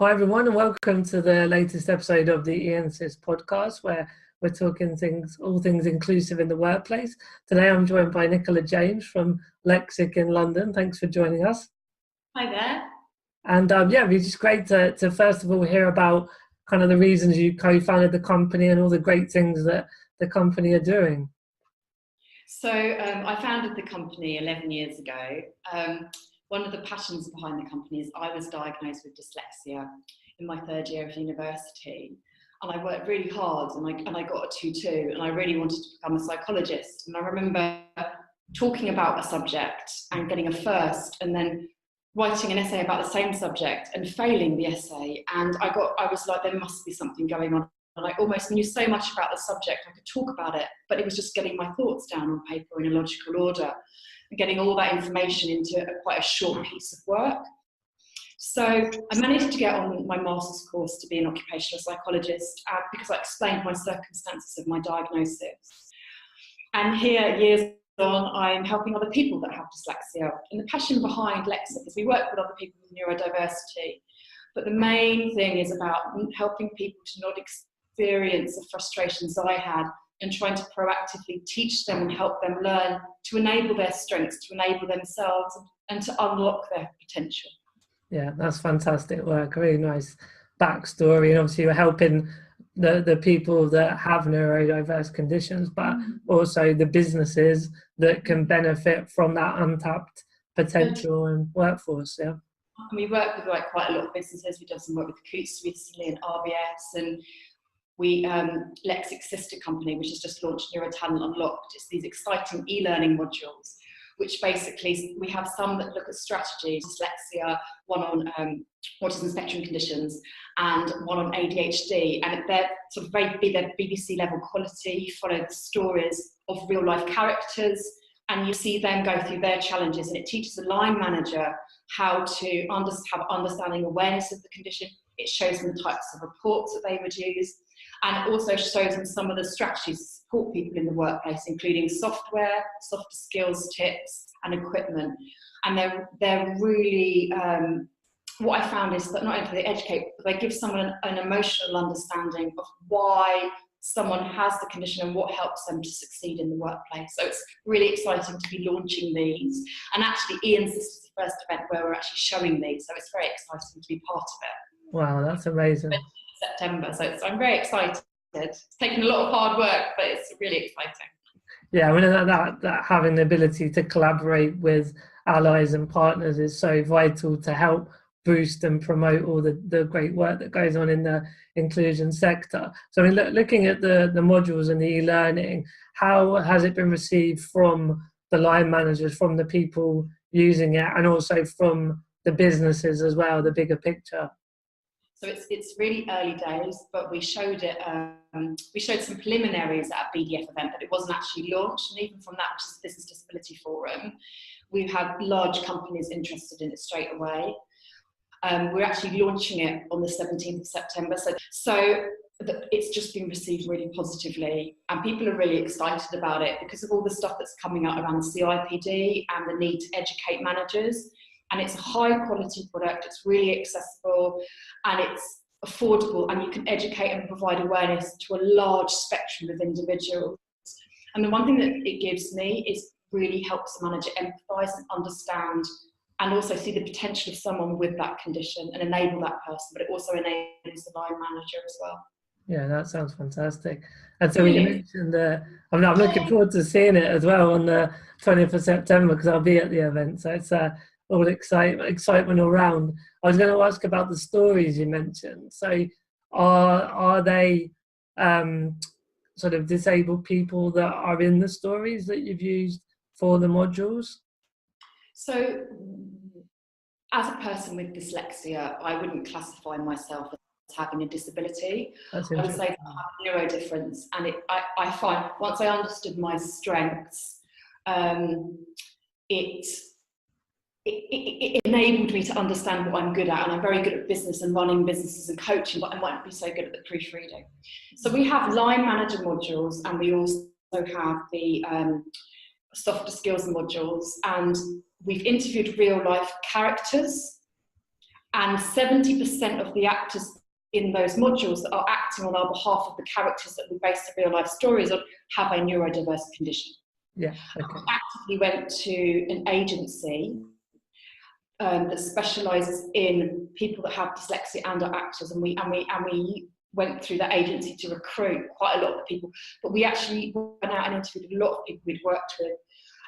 Hi everyone, and welcome to the latest episode of the Iansyst podcast, where we're talking all things inclusive in the workplace. Today I'm joined by Nicola James from Lexxic in London. Thanks for joining us. Hi there. And it'd be just great to first of all hear about kind of the reasons you co-founded the company and all the great things that the company are doing. So I founded the company 11 years ago. One of the passions behind the company is I was diagnosed with dyslexia in my third year of university, and I worked really hard and I got a 2-2, and I really wanted to become a psychologist. And I remember talking about a subject and getting a first, and then writing an essay about the same subject and failing the essay. And I was like, there must be something going on. And I almost knew so much about the subject, I could talk about it, but it was just getting my thoughts down on paper in a logical order and getting all that information into quite a short piece of work. So I managed to get on my master's course to be an occupational psychologist because I explained my circumstances of my diagnosis. And here, years on, I'm helping other people that have dyslexia. And the passion behind Lexxic is we work with other people with neurodiversity, but the main thing is about helping people to not experience the frustrations I had and trying to proactively teach them and help them learn to enable their strengths, to enable themselves and to unlock their potential. Yeah, that's fantastic work. A really nice backstory, and obviously you're helping the people that have neurodiverse conditions, but also the businesses that can benefit from that untapped potential and workforce. Yeah. And we work with quite a lot of businesses. We've done some work with Coots recently and RBS, and we Lexxic sister company, which has just launched Neuro Talent Unlocked. It's these exciting e-learning modules, which basically we have some that look at strategies, dyslexia, one on autism spectrum conditions, and one on ADHD. And they're sort of they're BBC level quality. You follow the stories of real life characters, and you see them go through their challenges. And it teaches a line manager how to have understanding awareness of the condition. It shows them the types of reports that they would use. And it also shows them some of the strategies to support people in the workplace, including software, softer skills tips, and equipment. And they're really, what I found is that not only do they educate, but they give someone an emotional understanding of why someone has the condition and what helps them to succeed in the workplace. So it's really exciting to be launching these. And actually, Iansyst is the first event where we're actually showing these, so it's very exciting to be part of it. Wow, that's amazing. September, so I'm very excited. It's taken a lot of hard work, but it's really exciting. Yeah, I mean that having the ability to collaborate with allies and partners is so vital to help boost and promote all the great work that goes on in the inclusion sector. So I mean, looking at the modules and the e-learning, how has it been received from the line managers, from the people using it, and also from the businesses as well, the bigger picture? So it's really early days, but we showed it. We showed some preliminaries at a BDF event, but it wasn't actually launched. And even from that, which is the Business Disability Forum, we've had large companies interested in it straight away. We're actually launching it on the 17th of September. So it's just been received really positively, and people are really excited about it because of all the stuff that's coming out around the CIPD and the need to educate managers. And it's a high quality product, it's really accessible, and it's affordable, and you can educate and provide awareness to a large spectrum of individuals. And the one thing that it gives me is really helps the manager empathise and understand, and also see the potential of someone with that condition and enable that person, but it also enables the line manager as well. Yeah, that sounds fantastic. And so you mentioned I'm looking forward to seeing it as well on the 20th of September because I'll be at the event. So it's all excitement all round. I was going to ask about the stories you mentioned. So are they sort of disabled people that are in the stories that you've used for the modules? So as a person with dyslexia, I wouldn't classify myself as having a disability. I would say I have neurodifference, and I find once I understood my strengths, it enabled me to understand what I'm good at, and I'm very good at business and running businesses and coaching, but I might not be so good at the proofreading. So we have line manager modules, and we also have the softer skills modules, and we've interviewed real life characters, And 70% of the actors in those modules that are acting on our behalf of the characters that we base the real life stories on have a neurodiverse condition. Yeah, okay. I actively went to an agency that specialises in people that have dyslexia and are actors, and we went through that agency to recruit quite a lot of people. But we actually went out and interviewed a lot of people we'd worked with,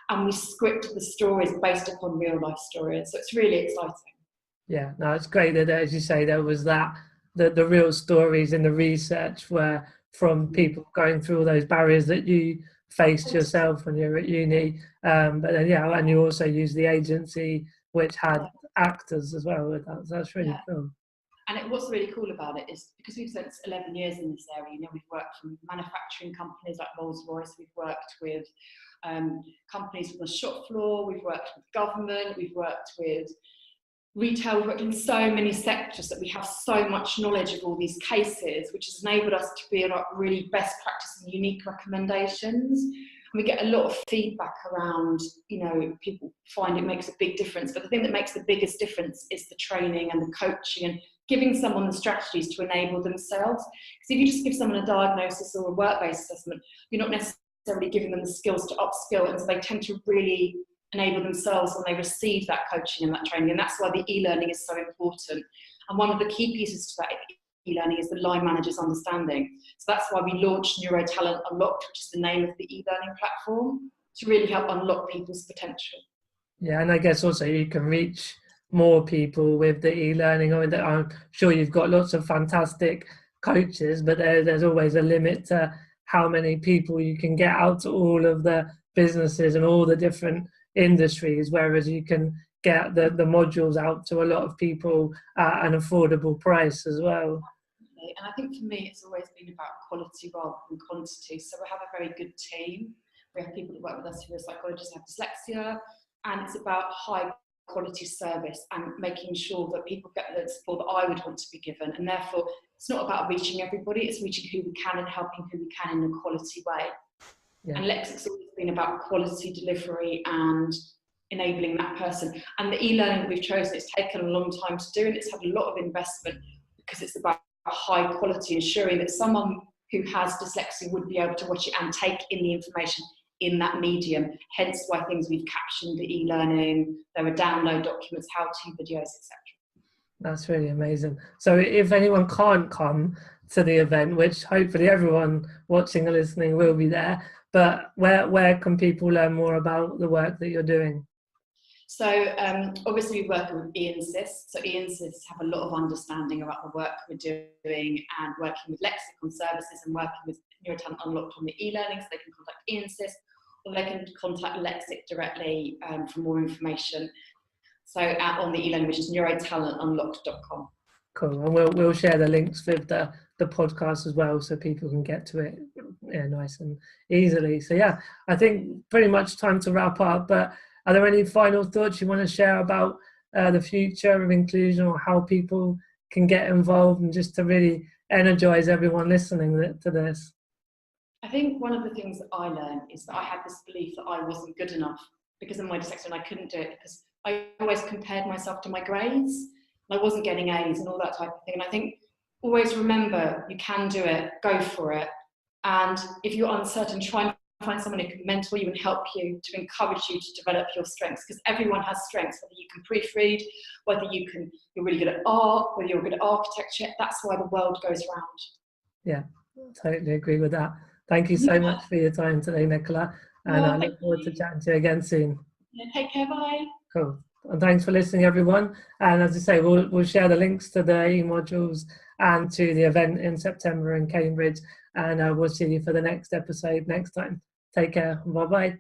and we scripted the stories based upon real life stories. So it's really exciting. Yeah, no, it's great that, as you say, there was that the real stories in the research were from people going through all those barriers that you faced yourself when you were at uni. But then, yeah, and you also used the agency which had actors as well with that. So that's really cool. And what's really cool about it is because we've spent 11 years in this area, you know, we've worked from manufacturing companies like Rolls-Royce, we've worked with companies on the shop floor, we've worked with government, we've worked with retail, we've worked in so many sectors that we have so much knowledge of all these cases, which has enabled us to be like really best practice and unique recommendations. And we get a lot of feedback around, you know, people find it makes a big difference, but the thing that makes the biggest difference is the training and the coaching and giving someone the strategies to enable themselves. Because if you just give someone a diagnosis or a work-based assessment, you're not necessarily giving them the skills to upskill, and so they tend to really enable themselves when they receive that coaching and that training. And that's why the e-learning is so important. And one of the key pieces to that e-learning is the line manager's understanding. So that's why we launched Neuro Talent Unlocked, which is the name of the e-learning platform, to really help unlock people's potential. Yeah, and I guess also you can reach more people with the e-learning. I mean, I'm sure you've got lots of fantastic coaches, but there's always a limit to how many people you can get out to all of the businesses and all the different industries, whereas you can get the modules out to a lot of people at an affordable price as well. And I think for me it's always been about quality rather than quantity. So we have a very good team. We have people that work with us who are psychologists and have dyslexia, and it's about high quality service and making sure that people get the support that I would want to be given. And therefore it's not about reaching everybody, it's reaching who we can and helping who we can in a quality way. Yeah. And Lexxic's always been about quality delivery and enabling that person. And the e-learning that we've chosen, it's taken a long time to do, and it's had a lot of investment because it's about high quality, ensuring that someone who has dyslexia would be able to watch it and take in the information in that medium. Hence why things we've captioned the e-learning, there are download documents, how-to videos, etc. That's really amazing. So if anyone can't come to the event, which hopefully everyone watching and listening will be there, but where can people learn more about the work that you're doing? So obviously we work with Iansyst. So Iansyst have a lot of understanding about the work we're doing and working with Lexxic on services and working with Neuro Talent Unlocked on the e-learning, so they can contact Iansyst or they can contact Lexxic directly for more information. So on the e-learning, which is neurotalentunlocked.com. Cool, and we'll share the links with the podcast as well, so people can get to it nice and easily. So yeah, I think pretty much time to wrap up. But are there any final thoughts you want to share about the future of inclusion or how people can get involved, and just to really energize everyone listening to this? I think one of the things that I learned is that I had this belief that I wasn't good enough because of my dyslexia, and I couldn't do it because I always compared myself to my grades. I wasn't getting A's and all that type of thing. And I think always remember you can do it, go for it. And if you're uncertain, try and find someone who can mentor you and help you, to encourage you to develop your strengths, because everyone has strengths, whether you can proofread, whether you're really good at art, whether you're good at architecture. That's why the world goes round. Yeah, totally agree with that. Thank you so much for your time today, Nicola. And I look forward to chatting to you again soon. Yeah, take care, bye. Cool. And thanks for listening, everyone. And as I say, we'll share the links to the e-modules and to the event in September in Cambridge. And we'll see you for the next episode next time. Take care. Bye-bye.